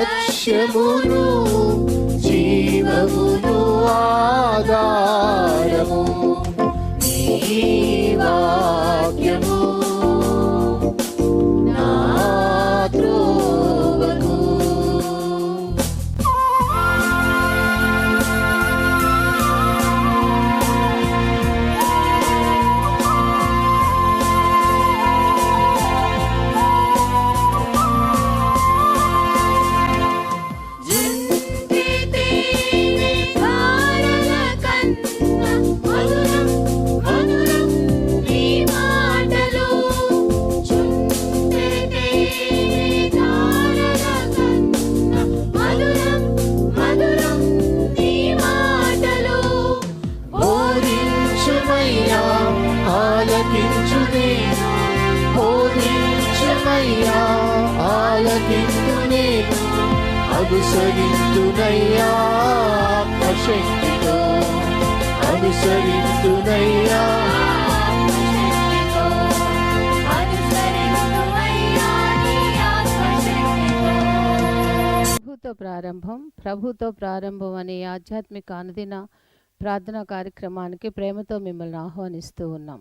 లక్ష్యమును జీవమును ఆధారము నీ వాక్యము నా త్రోవకు. అనుసరింతునయ్యా ఆత్మశక్తితో, అనుసరింతునయ్యా ప్రభుతో ప్రారంభం అనే ఆధ్యాత్మిక అనుదిన ప్రార్థనా కార్యక్రమానికి ప్రేమతో మిమ్మల్ని ఆహ్వానిస్తూ ఉన్నాం.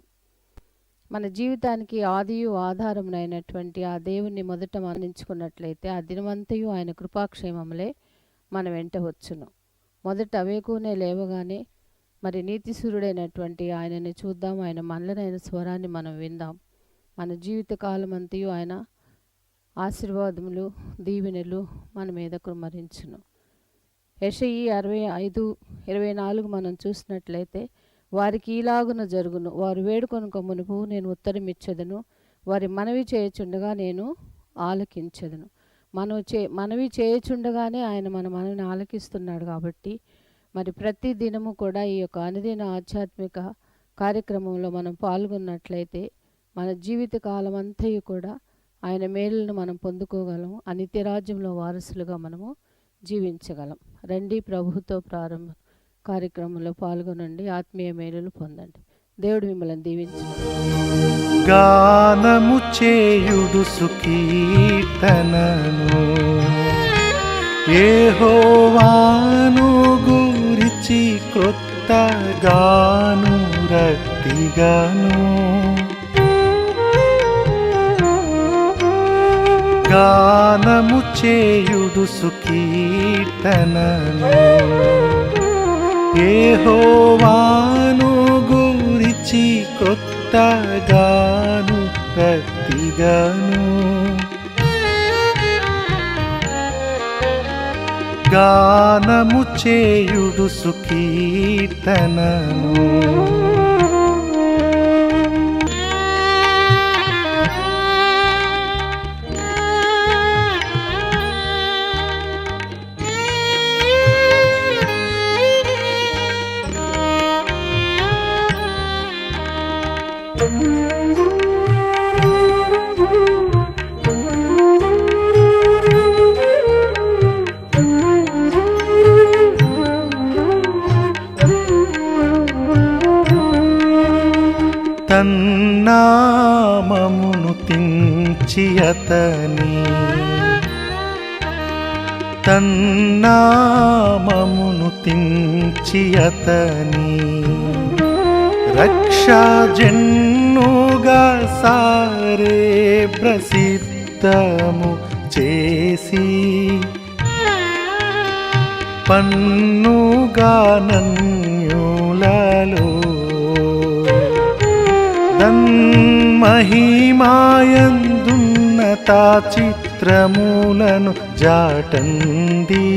మన జీవితానికి ఆదియు ఆధారమునైనటువంటి ఆ దేవుణ్ణి మొదట మరణించుకున్నట్లయితే ఆ దినమంతయు ఆయన కృపాక్షేమములే మన వెంట వచ్చును. మొదట వేకునే లేవగానే మరి నీతిసూరుడైనటువంటి ఆయనని చూద్దాం, ఆయన మనలనైన స్వరాన్ని మనం విందాం. మన జీవిత కాలం అంతయు ఆయన ఆశీర్వాదములు దీవెనలు మన మీద కుమ్మరించును. యెషయి 65:24 మనం చూసినట్లయితే వారికి ఈలాగున జరుగును, వారు వేడుకొనుక మునుపు నేను ఉత్తరమిచ్చెదను, వారి మనవి చేయుచుండగా నేను ఆలకించెదను. మనవి చేయుచుండగానే ఆయన మన మనవిని ఆలకిస్తున్నాడు. కాబట్టి మరి ప్రతి దినము కూడా ఈ యొక్క అనుదిన ఆధ్యాత్మిక కార్యక్రమంలో మనం పాల్గొన్నట్లయితే మన జీవిత కాలం అంతయు కూడా ఆయన మేలులను మనం పొందుకోగలం, ఆ నిత్యరాజ్యంలో వారసులుగా మనము జీవించగలం. రండి, ప్రభుతో ప్రారంభం కార్యక్రమంలో పాల్గొనండి, ఆత్మీయ మేలులు పొందండి. దేవుడు మిమ్మల్ని దీవించు. గానము చేయుడు సుకీర్తనను యెహోవాను గురించి క్రొత్త గాను రక్తిగాను. గానము చేయుడు సుకీర్తనను యెహోవాను గురించి క్రొత్త గాను రక్తిగాను. గానము చేయుడు సుకీర్తనను తన్నామమును తించి అతని, తన్నామమును తించి అతని రక్షాజన్నుగా సారే ప్రసిద్ధము చేసి పన్నుగా నన్యులలో మహిమాయందున్నత చిత్రములను జాటండి.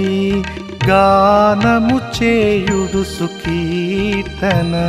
గానము చేయుడు సుకీర్తనను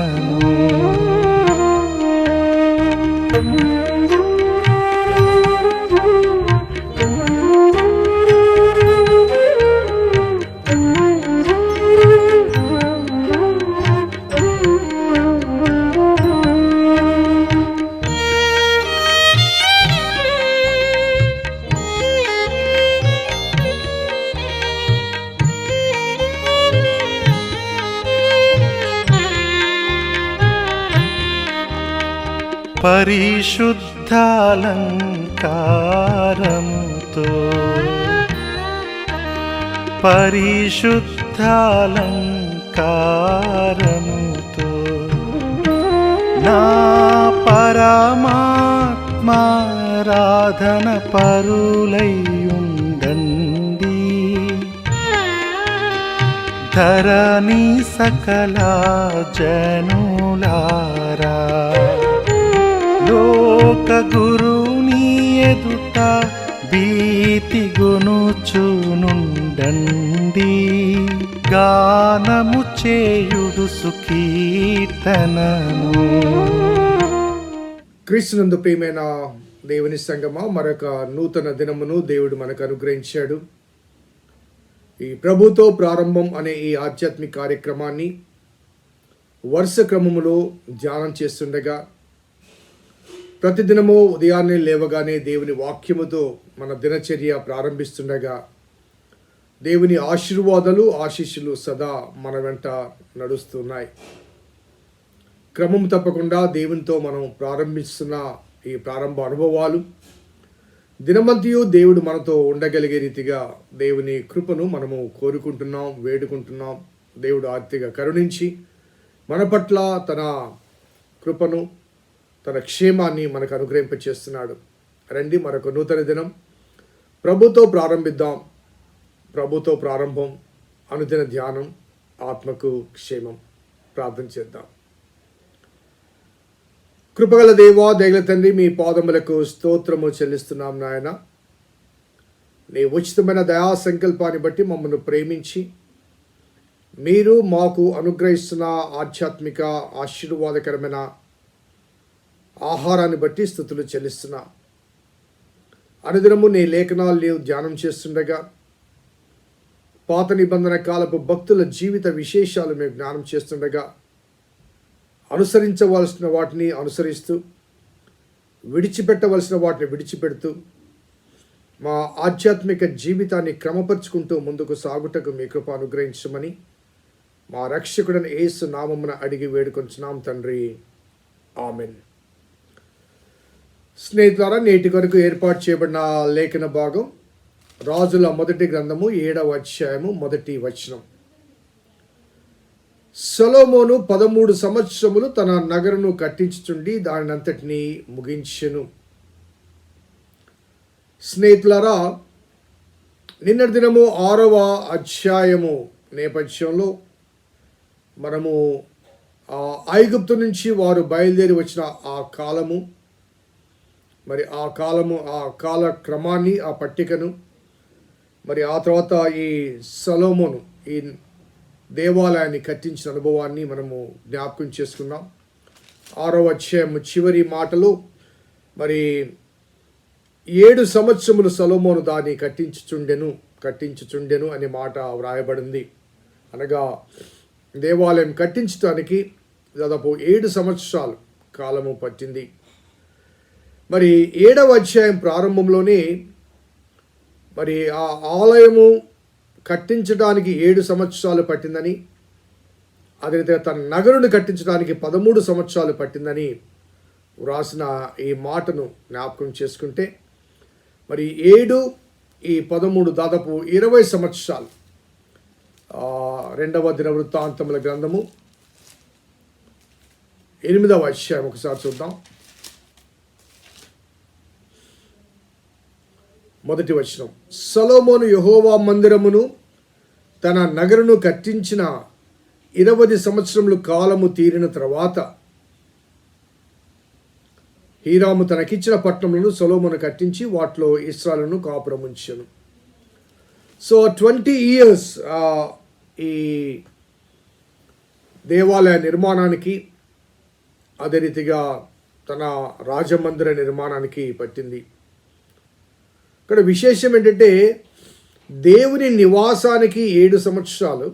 పరిశుద్ధాలంకారముతో పరిశుద్ధాలంకారముతో నా పరమాత్మారాధన పరులైయుండండి. ధరణి సకల జనులారా లోక గురుని ఎదుట భీతి గొనుచునుండండి. గానము చేయుడు సుకీర్తనము. క్రీస్తునందు ప్రియమైన దేవుని సంగమా, మరొక నూతన దినమును దేవుడు మనకు అనుగ్రహించాడు. ఈ ప్రభుతో ప్రారంభం అనే ఈ ఆధ్యాత్మిక కార్యక్రమాన్ని వరుస క్రమములో ధ్యానం చేస్తుండగా, ప్రతిదినము ఉదయాన్నే లేవగానే దేవుని వాక్యముతో మన దినచర్య ప్రారంభిస్తుండగా దేవుని ఆశీర్వాదాలు ఆశీస్సులు సదా మన వెంట నడుస్తున్నాయి. క్రమం తప్పకుండా దేవునితో మనం ప్రారంభిస్తున్న ఈ ప్రారంభ అనుభవాలు దినమంతయు దేవుడు మనతో ఉండగలిగే రీతిగా దేవుని కృపను మనము కోరుకుంటున్నాం, వేడుకుంటున్నాం. దేవుడు ఆర్తిగా కరుణించి మన పట్ల తన కృపను, తన క్షేమాన్ని మనకు అనుగ్రహింపచేస్తున్నాడు. రండి, మరొక నూతన దినం ప్రభుతో ప్రారంభిద్దాం. ప్రభుతో ప్రారంభం, అనుదిన ధ్యానం, ఆత్మకు క్షేమం. ప్రార్థన చేద్దాం. కృపగల దేవా, దయగల తండ్రి, మీ పాదములకు స్తోత్రము చెల్లిస్తున్నాం నాయన. నీ ఉచితమైన దయా సంకల్పాన్ని బట్టి మమ్మల్ని ప్రేమించి మీరు మాకు అనుగ్రహిస్తున్న ఆధ్యాత్మిక ఆశీర్వాదకరమైన ఆహారాన్ని బట్టి స్తుతులు చెల్లిస్తున్నా. అనుదినము నీ లేఖనాలు నీవు ధ్యానం చేస్తుండగా పాత నిబంధన కాలపు భక్తుల జీవిత విశేషాలు మేము జ్ఞానం చేస్తుండగా అనుసరించవలసిన వాటిని అనుసరిస్తూ, విడిచిపెట్టవలసిన వాటిని విడిచిపెడుతూ, మా ఆధ్యాత్మిక జీవితాన్ని క్రమపరుచుకుంటూ ముందుకు సాగుటకు మీ కృప అనుగ్రహించమని మా రక్షకుడైన యేసు నామమున అడిగి వేడుకొంచున్నాం తండ్రి. ఆమెన్. స్నేహితులారా, నేటి వరకు ఏర్పాటు చేయబడిన లేఖన భాగం రాజుల మొదటి గ్రంథము 7వ అధ్యాయము 1వ వచనం. సొలొమోను 13 సంవత్సరములు తన నగరును కట్టించుచుండి దానినంతటినీ ముగించెను. స్నేహితులారా, నిన్నటి దినము 6వ అధ్యాయము నేపథ్యంలో మనము ఐగుప్తు నుంచి వారు బయలుదేరి వచ్చిన ఆ కాలము, మరి ఆ కాల క్రమాన్ని, ఆ పట్టికను, మరి ఆ తర్వాత ఈ సొలొమోను ఈ దేవాలయాన్ని కట్టించిన అనుభవాన్ని మనము జ్ఞాపకం చేసుకున్నాం. 6వ అధ్యాయం చివరి మాటలు, మరి 7 సంవత్సరములు సొలొమోను దాన్ని కట్టించుచుండెను అనే మాట వ్రాయబడింది. అనగా దేవాలయం కట్టించడానికి దాదాపు 7 సంవత్సరాలు కాలము పట్టింది. మరి 7వ అధ్యాయం ప్రారంభంలోనే మరి ఆ ఆలయము కట్టించడానికి 7 సంవత్సరాలు పట్టిందని, అదే రీతిగా తన నగరుని కట్టించడానికి 13 సంవత్సరాలు పట్టిందని వ్రాసిన ఈ మాటను జ్ఞాపకం చేసుకుంటే, మరి 7 ఈ 13 దాదాపు 20 సంవత్సరాలు. 2వ దినవృత్తాంతముల గ్రంథము 8వ అధ్యాయం ఒకసారి చూద్దాం. 1వ వచనం. సొలొమోను యెహోవా మందిరమును తన నగరును కట్టించిన 20 సంవత్సరములు కాలము తీరిన తర్వాత హీరాము తనకిచ్చిన పట్టణములను సొలొమోను కట్టించి వాటిలో ఇశ్రాయేలును కాపురముంచెను. సో 20 years ఈ దేవాలయ నిర్మాణానికి, అదే రీతిగా తన రాజమందిర నిర్మాణానికి పట్టింది. ఇక్కడ విశేషం ఏంటంటే, దేవుని నివాసానికి 7 సంవత్సరాలు,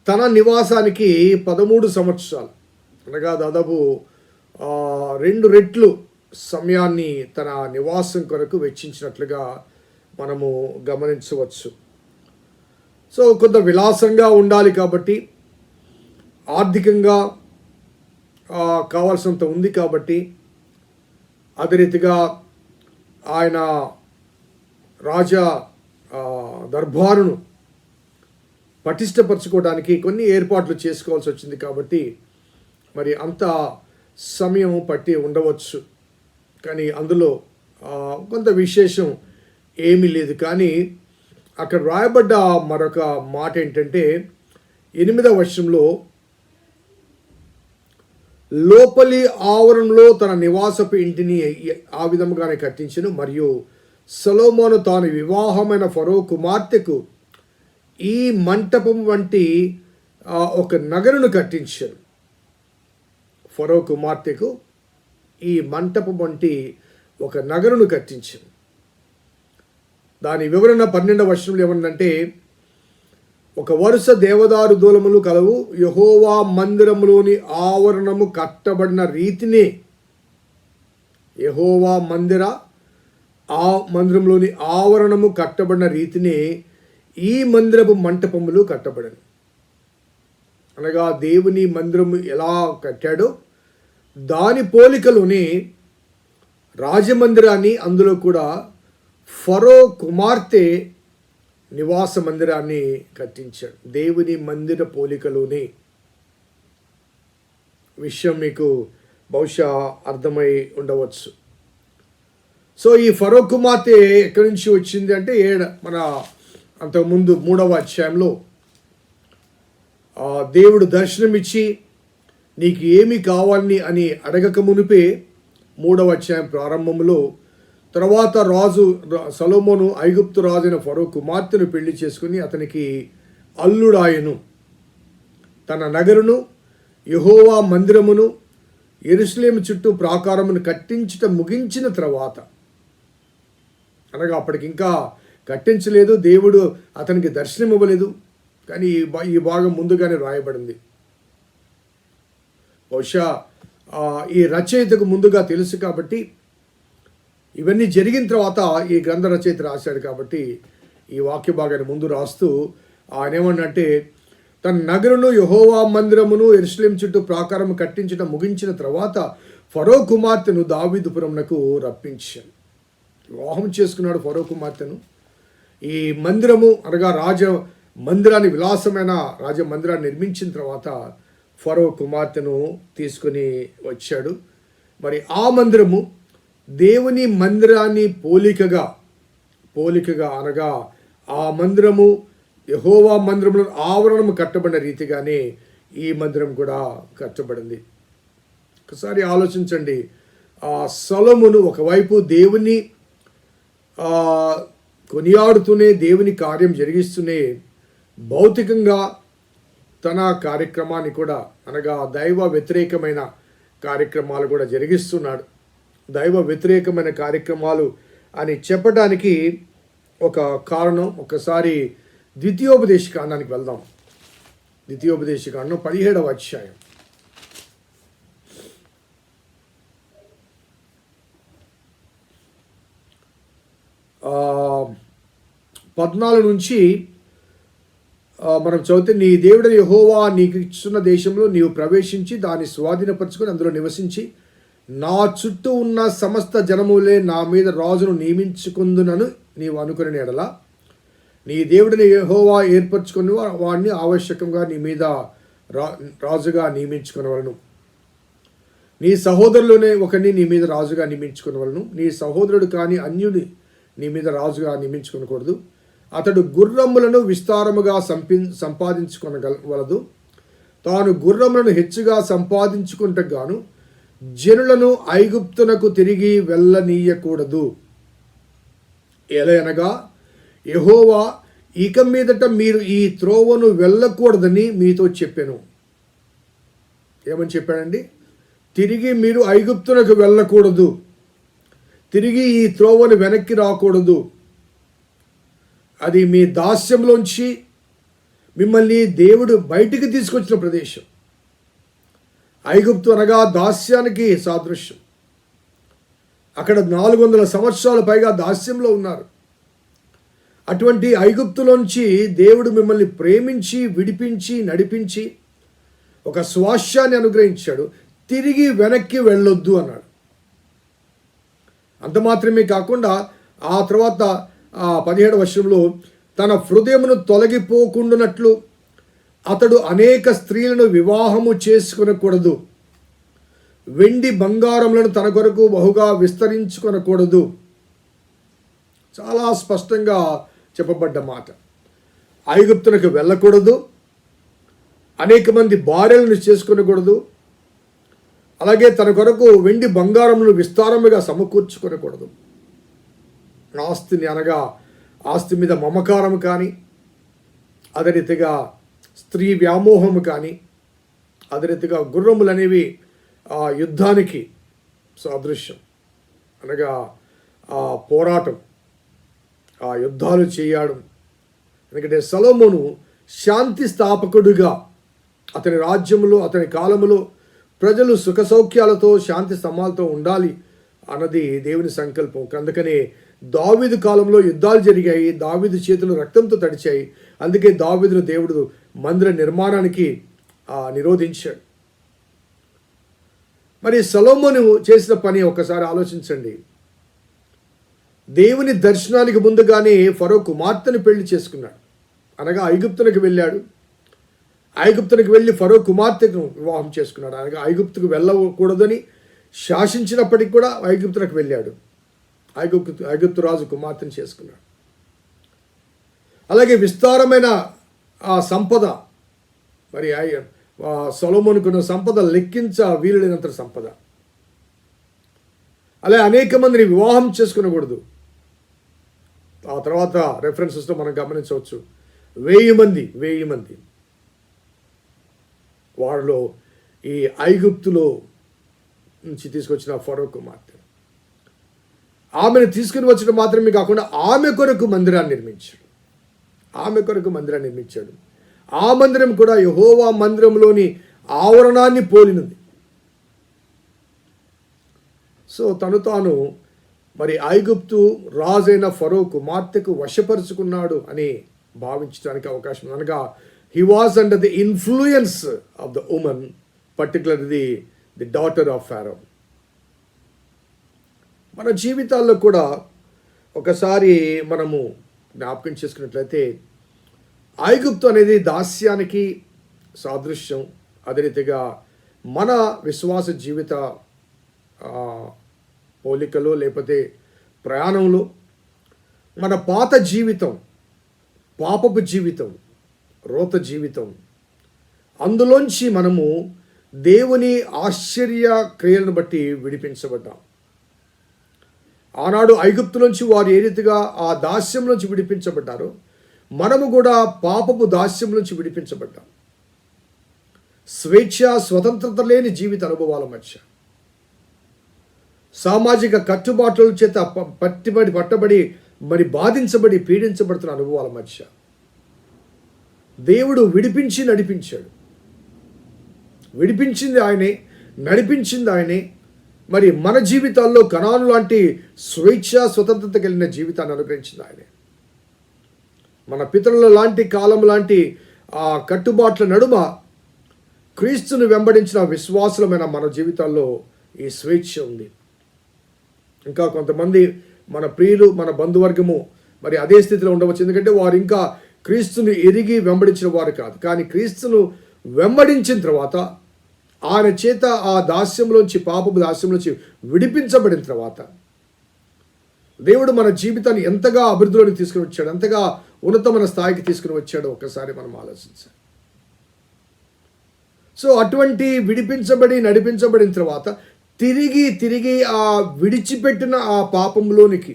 తన నివాసానికి 13 సంవత్సరాలు, అనగా దాదాపు 2 రెట్లు సమయాన్ని తన నివాసం కొరకు వెచ్చించినట్లుగా మనము గమనించవచ్చు. సో కొంత విలాసంగా ఉండాలి కాబట్టి, ఆర్థికంగా కావాల్సినంత ఉంది కాబట్టి, అదే రీతిగా ఆయన రాజా దర్బారును పటిష్టపరచుకోవడానికి కొన్ని ఏర్పాట్లు చేసుకోవాల్సి వచ్చింది. కాబట్టి మరి అంత సమయం పట్టి ఉండవచ్చు, కానీ అందులో కొంత విశేషం ఏమీ లేదు. కానీ అక్కడ రాయబడ్డ మరొక మాట ఏంటంటే 8వ వచనంలో, లోపలి ఆవరణలో తన నివాసపు ఇంటిని ఆ విధముగానే కట్టించెను, మరియు సొలొమోను తాను వివాహమైన ఫరో కుమార్తెకు ఈ మంటపం వంటి ఒక నగరును కట్టించారు. ఫరో కుమార్తెకు ఈ మంటపం వంటి ఒక నగరును కట్టించారు. దాని వివరణ 12వ వచనంలో ఏమన్నంటే, ఒక వరుస దేవదారు దూలములు కలవు, యెహోవా మందిరములోని ఆవరణము కట్టబడిన రీతిని, యెహోవా మందిరంలోని ఆవరణము కట్టబడిన రీతిని ఈ మందిరపు మంటపములు కట్టబడను. అనగా దేవుని మందిరము ఎలా కట్టాడో దాని పోలికలోని రాజమందిరాన్ని, అందులో కూడా ఫరో కుమార్తె నివాస మందిరాన్ని కట్టించాడు. దేవుని మందిర పోలికలోని విషయం మీకు బహుశా అర్థమై ఉండవచ్చు. సో ఈ ఫరో కుమార్తె ఎక్కడి నుంచి వచ్చింది అంటే, మన అంతకుముందు 3వ అధ్యాయంలో దేవుడు దర్శనమిచ్చి నీకు ఏమి కావాలని అని అడగక మునిపే 3వ అధ్యాయం ప్రారంభంలో, తర్వాత రాజు సొలొమోను ఐగుప్తు రాజైన ఫరో కుమార్తెను పెళ్లి చేసుకుని అతనికి అల్లుడాయను. తన నగరును, యెహోవా మందిరమును, యెరూషలేము చుట్టూ ప్రాకారమును కట్టించట ముగించిన తర్వాత, అనగా అప్పటికి ఇంకా కట్టించలేదు, దేవుడు అతనికి దర్శనం ఇవ్వలేదు, కానీ ఈ భాగం ముందుగానే రాయబడింది. బహుశా ఈ రచయితకు ముందుగా తెలుసు కాబట్టి, ఇవన్నీ జరిగిన తర్వాత ఈ గ్రంథ రచయిత రాశాడు కాబట్టి ఈ వాక్య భాగాన్ని ముందు రాస్తూ ఆయన ఏమన్నంటే, తన నగరును, యెహోవా మందిరమును, యెరూషలేము చుట్టూ ప్రాకారము కట్టించడం ముగించిన తర్వాత ఫరో కుమార్తెను దావీదుపురమునకు రప్పించాను. వివాహం చేసుకున్నాడు ఫరో కుమార్తెను. ఈ మందిరము అనగా మందిరాన్ని, విలాసమైన రాజమందిరాన్ని నిర్మించిన తర్వాత ఫరో కుమార్తెను తీసుకుని వచ్చాడు. మరి ఆ మందిరము దేవుని మందిరాన్ని పోలికగా అనగా ఆ మందిరము యెహోవా మందిరములో ఆవరణము కట్టబడిన రీతిగానే ఈ మందిరం కూడా కట్టబడింది. ఒకసారి ఆలోచించండి, సొలొమోను ఒకవైపు దేవుని కొనియాడుతూనే, దేవుని కార్యం జరిగిస్తూనే, భౌతికంగా తన కార్యక్రమాన్ని కూడా అనగా దైవ వ్యతిరేకమైన కార్యక్రమాలు కూడా జరిగిస్తున్నాడు. దైవ వ్యతిరేకమైన కార్యక్రమాలు అని చెప్పడానికి ఒక కారణం, ఒకసారి ద్వితీయోపదేశకాండానికి వెళ్దాం. ద్వితీయోపదేశకాండం 17వ అధ్యాయం. ఆ 14 నుంచి మనం చదివితే, నీ దేవుడైన యెహోవా నీకు ఇస్తున్న దేశంలో నీవు ప్రవేశించి దాన్ని స్వాధీనపరచుకొని అందులో నివసించి, నా చుట్టూ ఉన్న సమస్త జనములే నా మీద రాజును నియమించుకుందునను నీవు అనుకునే ఎడల, నీ దేవుడిని యెహోవా ఏర్పరచుకుని వాడిని ఆవశ్యకంగా నీ మీద రాజుగా నియమించుకునవలను. నీ సహోదరులోనే ఒకరిని నీ మీద రాజుగా నియమించుకునవలను. నీ సహోదరుడు కాని అన్యుని నీ మీద రాజుగా నియమించుకోకూడదు. అతడు గుర్రములను విస్తారముగా సంపాదించుకొనవలదు. తాను గుర్రములను హెచ్చుగా సంపాదించుకుంటగాను జనులను ఐగుప్తునకు తిరిగి వెళ్ళనీయకూడదు. ఎలయనగా యెహోవా ఇక మీదట మీరు ఈ త్రోవను వెళ్ళకూడదని మీతో చెప్పాను. ఏమని చెప్పాడండి? తిరిగి మీరు ఐగుప్తునకు వెళ్ళకూడదు, తిరిగి ఈ త్రోవను వెనక్కి రాకూడదు. అది మీ దాస్యంలోంచి మిమ్మల్ని దేవుడు బయటికి తీసుకొచ్చిన ప్రదేశం. ఐగుప్తు అనగా దాస్యానికి సాదృశ్యం. అక్కడ 400 సంవత్సరాల పైగా దాస్యంలో ఉన్నారు. అటువంటి ఐగుప్తులోంచి దేవుడు మిమ్మల్ని ప్రేమించి, విడిపించి, నడిపించి ఒక స్వాస్యాన్ని అనుగ్రహించాడు. తిరిగి వెనక్కి వెళ్ళొద్దు అన్నాడు. అంత మాత్రమే కాకుండా ఆ తర్వాత 17వ వచనంలో తన హృదయమును తొలగిపోకుండానట్లు అతడు అనేక స్త్రీలను వివాహము చేసుకొనకూడదు, వెండి బంగారములను తన కొరకు బహుగా విస్తరించుకొనకూడదు. చాలా స్పష్టంగా చెప్పబడ్డ మాట. ఐగుప్తునకు వెళ్ళకూడదు, అనేక మంది భార్యలను చేసుకొనకూడదు, అలాగే తన కొరకు వెండి బంగారములను విస్తారముగా సమకూర్చుకొనకూడదు. ఆస్తిని అనగా ఆస్తి మీద మమకారము కానీ, అదే రీతిగా స్త్రీ వ్యామోహము కానీ, అదే రీతిగా గుర్రములు అనేవి యుద్ధానికి సాదృశ్యం, అనగా పోరాటం, యుద్ధాలు చేయడం. ఎందుకంటే సొలొమోను శాంతి స్థాపకుడిగా అతని రాజ్యములో అతని కాలములో ప్రజలు సుఖ సౌఖ్యాలతో శాంతి స్తమాలతో ఉండాలి అన్నది దేవుని సంకల్పం. అందుకనే దావీదు కాలంలో యుద్ధాలు జరిగాయి, దావీదు చేతులు రక్తంతో తడిచాయి. అందుకే దావీదును దేవుడు మందిర నిర్మాణానికి నిరోధించాడు. మరి సొలొమోను చేసిన పని ఒక్కసారి ఆలోచించండి. దేవుని దర్శనానికి ముందుగానే ఫరో కుమార్తెను పెళ్లి చేసుకున్నాడు, అనగా ఐగుప్తునికి వెళ్ళాడు. ఐగుప్తునికి వెళ్ళి ఫరో కుమార్తెను వివాహం చేసుకున్నాడు, అనగా ఐగుప్తుకు వెళ్ళకూడదని శాసించినప్పటికీ కూడా ఐగుప్తునికి వెళ్ళాడు. ఐగుప్తు రాజు కుమార్తెను చేసుకున్నాడు. అలాగే విస్తారమైన సంపద, మరి సొలొమోనుకున్న సంపద లెక్కించ వీలులేనంత సంపద. అలాగే అనేక మందిని వివాహం చేసుకునకూడదు. ఆ తర్వాత రెఫరెన్సెస్తో మనం గమనించవచ్చు, 1000 మంది వారిలో ఈ ఐగుప్తులో నుంచి తీసుకొచ్చిన ఫరో కుమార్తె. ఆమెను తీసుకుని వచ్చడం మాత్రమే కాకుండా ఆమె కొరకు మందిరాన్ని నిర్మించాడు. ఆ మందిరం కూడా యెహోవా మందిరంలోని ఆవరణాన్ని పోలినది. సో తాను మరి ఐగుప్తు రాజైన ఫరో కుమార్తెకు వశపరుచుకున్నాడు అని భావించడానికి అవకాశం. అనగా he was under the influence of the women, particularly the daughter of Pharaoh. మన జీవితాల్లో కూడా ఒకసారి మనము జ్ఞాపకం చేసుకున్నట్లయితే ఐగుప్తు అనేది దాస్యానికి సాదృశ్యం. అదే రీతిగా మన విశ్వాస జీవిత పోలికలో లేకపోతే ప్రయాణంలో మన పాత జీవితం, పాపపు జీవితం, రోత జీవితం, అందులోంచి మనము దేవుని ఆశ్చర్య క్రియలను బట్టి విడిపించబడ్డాం. ఆనాడు ఐగుప్తులోంచి వారు ఏ రీతిగా ఆ దాస్యం నుంచి విడిపించబడ్డారో మనము కూడా పాపపు దాస్యం నుంచి విడిపించబడ్డాం. స్వేచ్ఛ స్వతంత్రత లేని జీవిత అనుభవాల మధ్య, సామాజిక కట్టుబాట్ల చేత పట్టబడి మరి బాధించబడి పీడించబడుతున్న అనుభవాల మధ్య దేవుడు విడిపించి నడిపించాడు. విడిపించింది ఆయనే, నడిపించింది ఆయనే. మరి మన జీవితాల్లో కనాను లాంటి స్వేచ్ఛ స్వతంత్రత కలిగిన జీవితాన్ని అనుగ్రహించింది ఆయనే. మన పితరుల లాంటి కాలం లాంటి ఆ కట్టుబాట్ల నడుమ క్రీస్తును వెంబడించిన విశ్వాసులమైన మన జీవితాల్లో ఈ స్వేచ్ఛ ఉంది. ఇంకా కొంతమంది మన ప్రియులు, మన బంధువర్గము మరి అదే స్థితిలో ఉండవచ్చు. ఎందుకంటే వారు ఇంకా క్రీస్తుని ఎరిగి వెంబడించిన వారు కాదు. కానీ క్రీస్తును వెంబడించిన తర్వాత ఆయన చేత ఆ దాస్యంలోంచి, పాపపు దాస్యంలోంచి విడిపించబడిన తర్వాత దేవుడు మన జీవితాన్ని ఎంతగా అభివృద్ధిలోకి తీసుకుని వచ్చాడు, ఎంతగా ఉన్నతమైన స్థాయికి తీసుకుని వచ్చాడో ఒకసారి మనం ఆలోచించాలి. సో అటువంటి విడిపించబడి నడిపించబడిన తర్వాత తిరిగి ఆ విడిచిపెట్టిన ఆ పాపంలోనికి,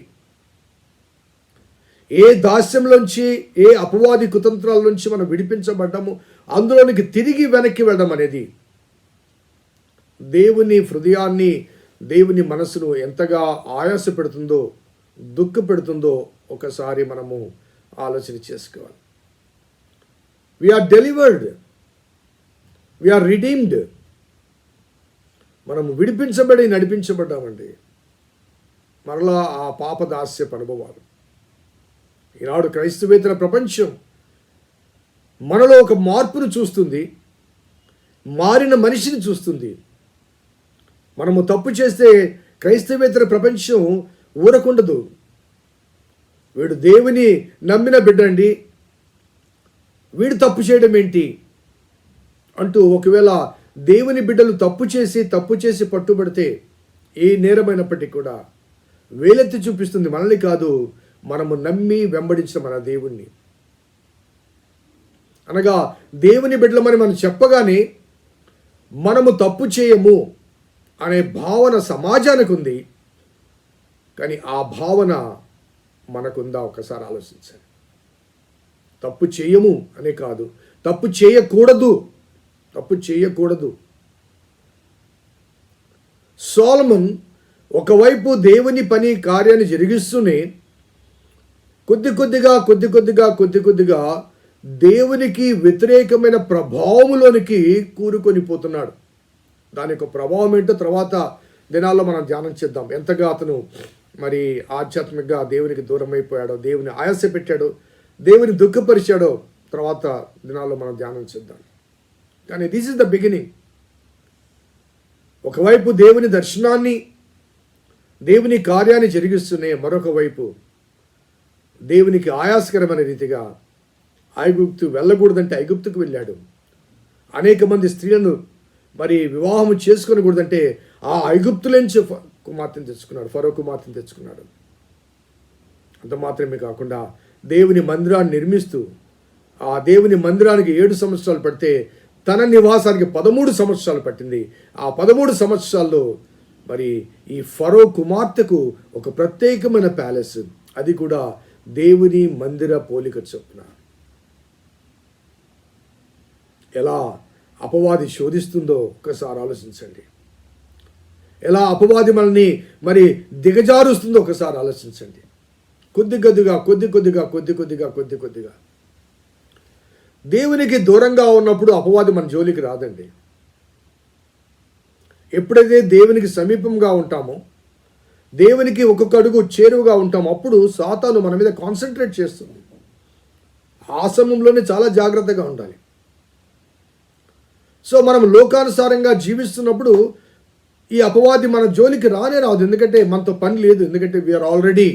ఏ దాస్యంలోంచి, ఏ అపవాది కుతంత్రాల నుంచి మనం విడిపించబడ్డాము అందులోనికి తిరిగి వెనక్కి వెళ్ళడం అనేది దేవుని హృదయాన్ని, దేవుని మనసును ఎంతగా ఆయాస పెడుతుందో, దుఃఖ పెడుతుందో ఒకసారి మనము ఆలోచన చేసుకోవాలి. We are delivered, we are redeemed. మనము విడిపించబడి నడిపించబడ్డామండి. మరలా ఆ పాపదాస్యపు అనుభవాలు. ఈనాడు క్రైస్తవేతర ప్రపంచం మనలో ఒక మార్పును చూస్తుంది, మారిన మనిషిని చూస్తుంది. మనము తప్పు చేస్తే క్రైస్తవేతర ప్రపంచం ఊరకుండదు, వీడు దేవుని నమ్మిన బిడ్డ అండి, వీడు తప్పు చేయడం ఏంటి అంటూ ఒకవేళ దేవుని బిడ్డలు తప్పు చేసి పట్టుబడితే ఏ నేరమైనప్పటికీ కూడా వేలెత్తి చూపిస్తుంది మనల్ని కాదు, మనము నమ్మి వెంబడించిన మన దేవుణ్ణి. అనగా దేవుని బిడ్డలమని మనం చెప్పగానే మనము తప్పు చేయము అనే భావన సమాజానికి ఉంది, కానీ ఆ భావన మనకుందా ఒకసారి ఆలోచించాలి. తప్పు చేయము అనే కాదు, తప్పు చేయకూడదు. సొలొమన్ ఒకవైపు దేవుని పని కార్యాన్ని జరిగిస్తూనే కొద్ది కొద్దిగా దేవునికి వ్యతిరేకమైన ప్రభావంలోనికి కూరుకొని పోతున్నాడు. దాని యొక్క ప్రభావం ఏంటో తర్వాత దినాల్లో మనం ధ్యానం చేద్దాం. ఎంతగా అతను మరి ఆధ్యాత్మికంగా దేవునికి దూరం అయిపోయాడో, దేవుని ఆయాస పెట్టాడో, దేవుని దుఃఖపరిచాడో తర్వాత దినాల్లో మనం ధ్యానం చేద్దాం. కానీ దిస్ ఇస్ ద బిగినింగ్. ఒకవైపు దేవుని దర్శనాన్ని, దేవుని కార్యాన్ని జరిగిస్తూనే మరొక వైపు దేవునికి ఆయాసకరమైన రీతిగా ఐగుప్తు వెళ్ళకూడదంటే ఐగుప్తుకు వెళ్ళాడు. అనేక మంది స్త్రీలను మరి వివాహం చేసుకొనకూడదంటే ఆ ఐగుప్తులోంచి కుమార్తెను తెచ్చుకున్నాడు, ఫరో కుమార్తెను తెచ్చుకున్నాడు. అంత మాత్రమే కాకుండా దేవుని మందిరాన్ని నిర్మిస్తూ ఆ దేవుని మందిరానికి 7 సంవత్సరాలు పడితే తన నివాసానికి 13 సంవత్సరాలు పట్టింది. ఆ 13 సంవత్సరాల్లో మరి ఈ ఫరో కుమార్తెకు ఒక ప్రత్యేకమైన ప్యాలెస్, అది కూడా దేవుని మందిర పోలిక చొప్పున. ఎలా అపవాది శోధిస్తుందో ఒక్కసారి ఆలోచించండి. ఎలా అపవాది మనల్ని మరి దిగజారుస్తుందో ఒకసారి ఆలోచించండి. కొద్దిగా దేవునికి దూరంగా ఉన్నప్పుడు అపవాది మన జోలికి రాదండి. ఎప్పుడైతే దేవునికి సమీపంగా ఉంటామో, దేవునికి ఒక్కొక్క అడుగు చేరువుగా ఉంటామో, అప్పుడు సాతాను మన మీద కాన్సన్ట్రేట్ చేస్తుంది. ఆ సమయంలోనే చాలా జాగ్రత్తగా ఉండాలి. సో మనం లోకానుసారంగా జీవిస్తున్నప్పుడు ఈ అపవాది మన జోలికి రానే రాదు, ఎందుకంటే మనతో పని లేదు, ఎందుకంటే వీఆర్ ఆల్రెడీ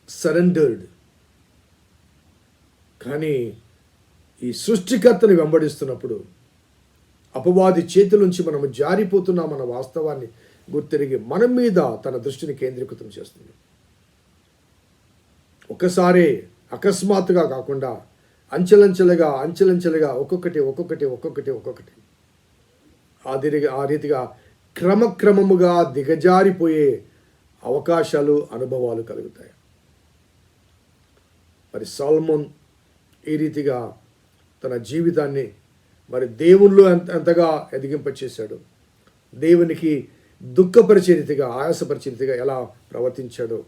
సరెండర్డ్. కానీ ఈ సృష్టికర్తని వెంబడిస్తున్నప్పుడు అపవాది చేతులుంచి మనము జారిపోతున్నామన్న వాస్తవాన్ని గుర్తిరిగి మన మీద తన దృష్టిని కేంద్రీకృతం చేస్తుంది. ఒకసారి అకస్మాత్తుగా కాకుండా అంచెలంచెలుగా ఒక్కొక్కటి ఆ రీతిగా క్రమముగా దిగజారిపోయే అవకాశాలు, అనుభవాలు కలుగుతాయి. మరి సొలొమోన్ ఈ రీతిగా తన జీవితాన్ని మరి దేవునిలో ఎంతగా ఎదిగింపచేశాడు, దేవునికి దుఃఖపరిచే రీతిగా, ఆయాసపరిచే రీతిగా ఎలా ప్రవర్తించాడో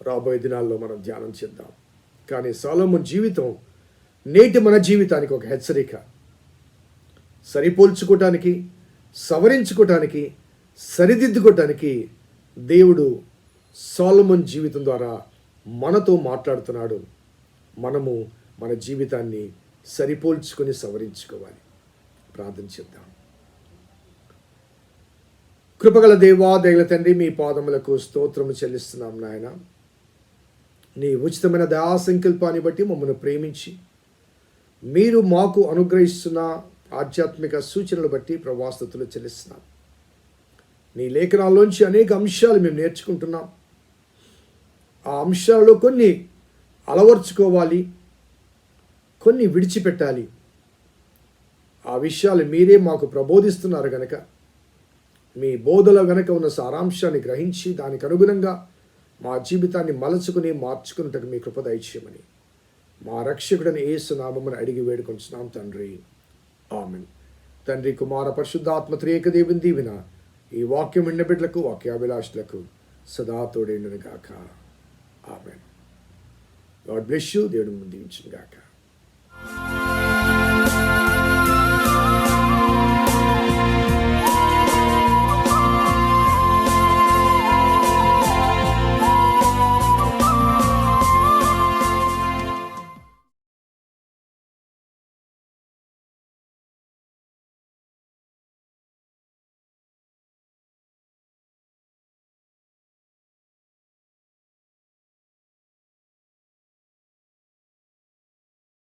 రాబోయే దినాల్లో మనం ధ్యానం చేద్దాం. కానీ సొలొమోన్ జీవితం నేటి మన జీవితానికి ఒక హెచ్చరిక. సరిపోల్చుకోవటానికి, సవరించుకోవటానికి, సరిదిద్దుకోవటానికి దేవుడు సొలొమోన్ జీవితం ద్వారా మనతో మాట్లాడుతున్నాడు. మనము మన జీవితాన్ని సరిపోల్చుకొని సవరించుకోవాలి. ప్రార్థన చేద్దాం. కృపగల దేవా, దయగల తండ్రి, మీ పాదములకు స్తోత్రము చెల్లిస్తున్నాం నాయన. నీ ఉచితమైన దయా సంకల్పాన్ని బట్టి మమ్మల్ని ప్రేమించి మీరు మాకు అనుగ్రహిస్తున్న ఆధ్యాత్మిక సూచనలు బట్టి ప్రభాస్తుతులు చెల్లిస్తున్నాం. నీ లేఖనాల్లోంచి అనేక అంశాలు మేము నేర్చుకుంటున్నాం. ఆ అంశాలలో కొన్ని అలవర్చుకోవాలి, కొన్ని విడిచిపెట్టాలి. ఆ విషయాలు మీరే మాకు ప్రబోధిస్తున్నారు గనక మీ బోధలో గనక ఉన్న సారాంశాన్ని గ్రహించి దానికి అనుగుణంగా మా జీవితాన్ని మలచుకుని మార్చుకున్నట్టుకు మీ కృప దయచేయమని మా రక్షకుడని యేసు నామమున అడిగి వేడుకొంచున్నాం తండ్రి. ఆమేన్. తండ్రి, కుమార, పరిశుద్ధాత్మ త్రియేక దేవుని దీవెన ఈ వాక్యం విన్న బిడ్డలకు, వాక్యాభిలాషులకు సదా తోడైండును గాక. ఆమేన్. God bless you. దేవుడు దీవించును గాక.